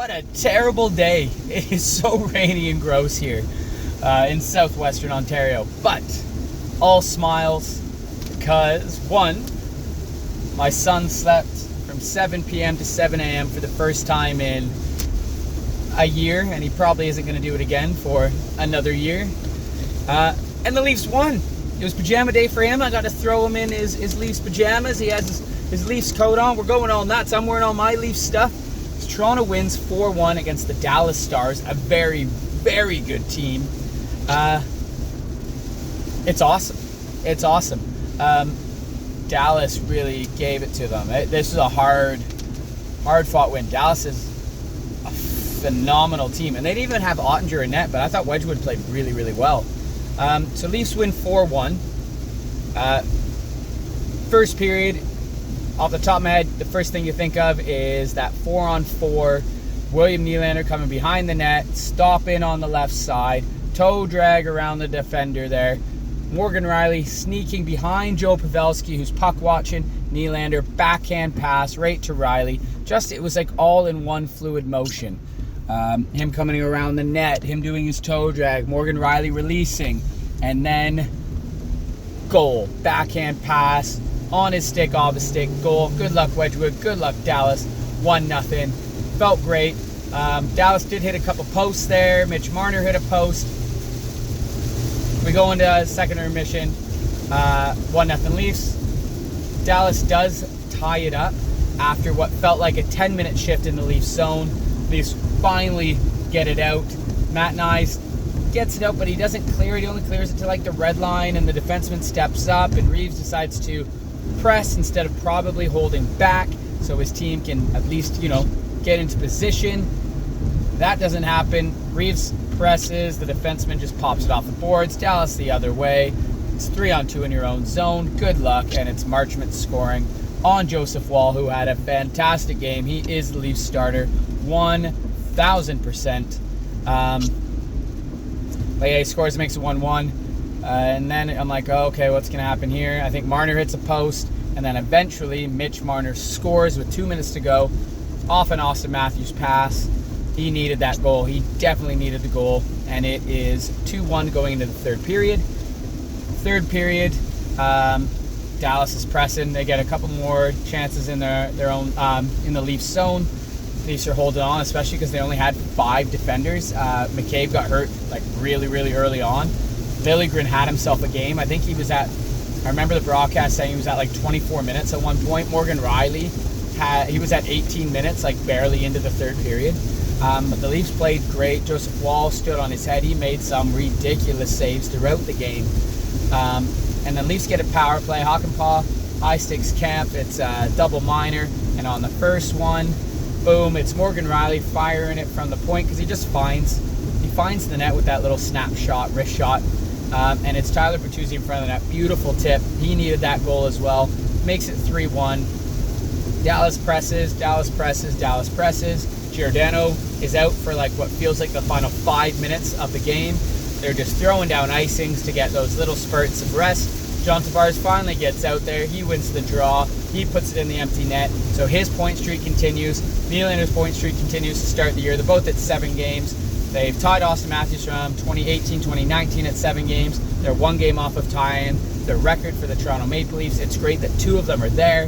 What a terrible day. It is so rainy and gross here in southwestern Ontario. But all smiles because, one, my son slept from 7 p.m. to 7 a.m. for the first time in a year, and he probably isn't going to do it again for another year. And the Leafs won. It was pajama day for him. I got to throw him in his Leafs pajamas. He has his Leafs coat on. We're going all nuts. I'm wearing all my Leafs stuff. Toronto wins 4-1 against the Dallas Stars, a very, very good team. It's awesome. It's awesome. Dallas really gave it to them. This is a hard-fought win. Dallas is a phenomenal team. And they didn't even have Ottinger in net, but I thought Wedgwood played really, really well. So Leafs win 4-1. First period, off the top of my head, the first thing you think of is that 4-on-4, William Nylander coming behind the net, stopping on the left side, toe drag around the defender there. Morgan Rielly sneaking behind Joe Pavelski, who's puck watching. Nylander backhand pass right to Rielly. It was like all in one fluid motion. Him coming around the net, him doing his toe drag, Morgan Rielly releasing, and then goal, backhand pass, on his stick, off his stick, goal. Good luck, Wedgwood. Good luck, Dallas. 1-0. Felt great. Dallas did hit a couple posts there. Mitch Marner hit a post. We go into second intermission. 1-0 Leafs. Dallas does tie it up after what felt like a 10-minute shift in the Leafs zone. Leafs finally get it out. Matt Nyes gets it out, but he doesn't clear it. He only clears it to like the red line, and the defenseman steps up, and Reeves decides to press instead of probably holding back so his team can at least, get into position. That doesn't happen. Reeves presses, the defenseman just pops it off the boards. Dallas the other way. It's 3-on-2 in your own zone. Good luck, and it's Marchment scoring on Joseph Woll, who had a fantastic game. He is the Leafs starter, 1,000%. But yeah, he scores, makes it 1-1. And then I'm like, oh, okay, what's going to happen here? I think Marner hits a post, and then eventually Mitch Marner scores with 2 minutes to go off an Austin Matthews pass. He needed that goal. He definitely needed the goal, and it is 2-1 going into the third period. Third period, Dallas is pressing. They get a couple more chances in their own in the Leafs zone. Leafs are holding on, especially because they only had 5 defenders. McCabe got hurt like really, really early on. Liljegren had himself a game. I think he was I remember the broadcast saying he was at like 24 minutes at one point. Morgan Rielly he was at 18 minutes, like barely into the third period. But the Leafs played great. Joseph Woll stood on his head. He made some ridiculous saves throughout the game. And the Leafs get a power play. Hakanpää high stakes camp. It's a double minor. And on the first one, boom, it's Morgan Rielly firing it from the point because he finds the net with that little snapshot, wrist shot. And it's Tyler Bertuzzi in front of the net. Beautiful tip. He needed that goal as well. Makes it 3-1. Dallas presses. Giordano is out for like what feels like the final 5 minutes of the game. They're just throwing down icings to get those little spurts of rest. John Tavares finally gets out there. He wins the draw. He puts it in the empty net. So his point streak continues. Nylander's point streak continues to start the year. They're both at 7 games. They've tied Austin Matthews from 2018-2019 at 7 games. They're 1 game off of tying their record for the Toronto Maple Leafs. It's great that 2 of them are there.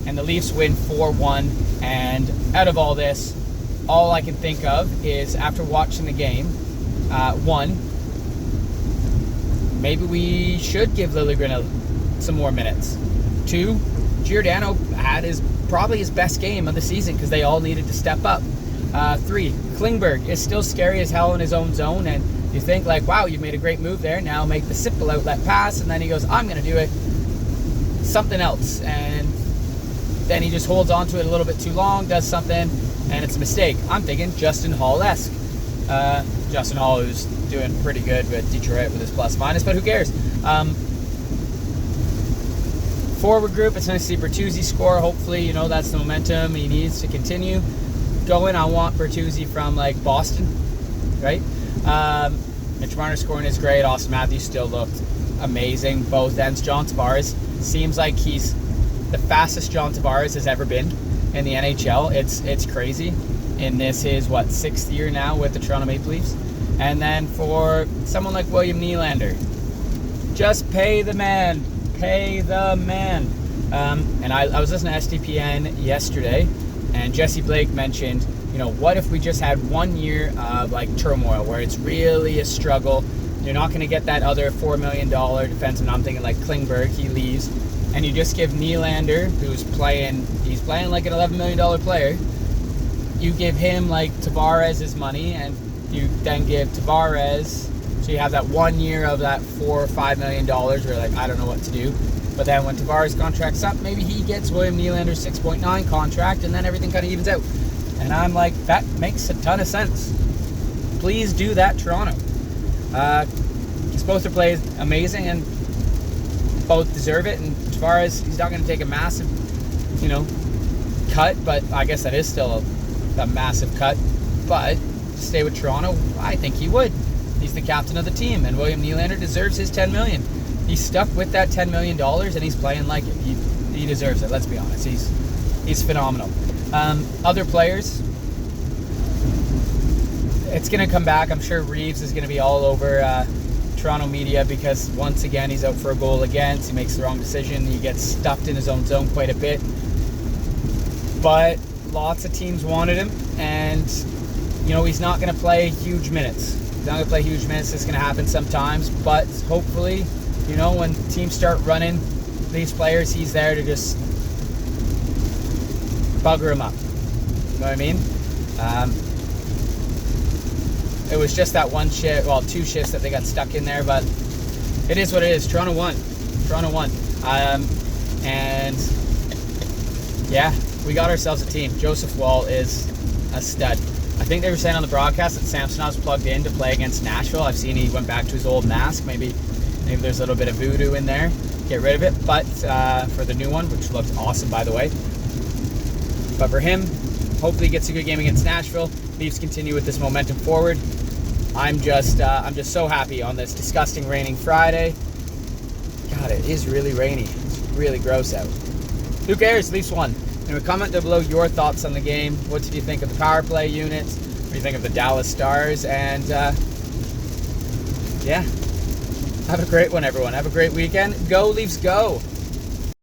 And the Leafs win 4-1. And out of all this, all I can think of is after watching the game, 1, maybe we should give Liljegren some more minutes. 2, Giordano had probably his best game of the season because they all needed to step up. 3, Klingberg is still scary as hell in his own zone, and you think like, wow, you've made a great move there. Now make the simple outlet pass, and then he goes, I'm going to do it something else, and then he just holds on to it a little bit too long, does something, and it's a mistake. I'm thinking Justin Hall-esque. Justin Hall, who's doing pretty good with Detroit with his plus-minus, but who cares? Forward group, it's nice to see Bertuzzi score. Hopefully, that's the momentum he needs to continue going. I want Bertuzzi from like Boston, right? Mitch Marner scoring is great. Austin Matthews still looked amazing. Both ends. John Tavares seems like he's the fastest John Tavares has ever been in the NHL. It's crazy. in this his, 6th year now with the Toronto Maple Leafs. And then for someone like William Nylander, just pay the man. Pay the man. And I was listening to SDPN yesterday, and Jesse Blake mentioned, what if we just had 1 year of turmoil where it's really a struggle. You're not going to get that other $4 million defenseman. I'm thinking like Klingberg, he leaves, and you just give Nylander, he's playing like an $11 million player. You give him like Tavares' money, and you then give Tavares, so you have that 1 year of that $4 or $5 million where I don't know what to do. But then when Tavares' contract's up, maybe he gets William Nylander's 6.9 contract, and then everything kind of evens out. And I'm like, that makes a ton of sense. Please do that, Toronto. Because both are playing amazing, and both deserve it. And Tavares, he's not going to take a massive, cut, but I guess that is still a massive cut. But to stay with Toronto, I think he would. He's the captain of the team, and William Nylander deserves his $10 million. He's stuck with that $10 million, and he's playing like it. He deserves it, let's be honest. He's phenomenal. Other players, it's going to come back. I'm sure Reeves is going to be all over Toronto media because, once again, he's out for a goal against. He makes the wrong decision. He gets stuffed in his own zone quite a bit. But lots of teams wanted him, and, he's not going to play huge minutes. He's not going to play huge minutes. It's going to happen sometimes, but hopefully, when teams start running these players, he's there to just bugger him up. You know what I mean? It was just that one shift, 2 shifts that they got stuck in there, but it is what it is. Toronto won. And yeah, we got ourselves a team. Joseph Woll is a stud. I think they were saying on the broadcast that Samsonov's plugged in to play against Nashville. I've seen he went back to his old mask. Maybe there's a little bit of voodoo in there. Get rid of it. But for the new one, which looked awesome, by the way. But for him, hopefully he gets a good game against Nashville. Leafs continue with this momentum forward. I'm just so happy on this disgusting raining Friday. God, it is really rainy. It's really gross out. Who cares? Leafs won. Anyway, comment down below your thoughts on the game. What did you think of the power play units? What do you think of the Dallas Stars? And yeah, have a great one, everyone. Have a great weekend. Go Leafs, go!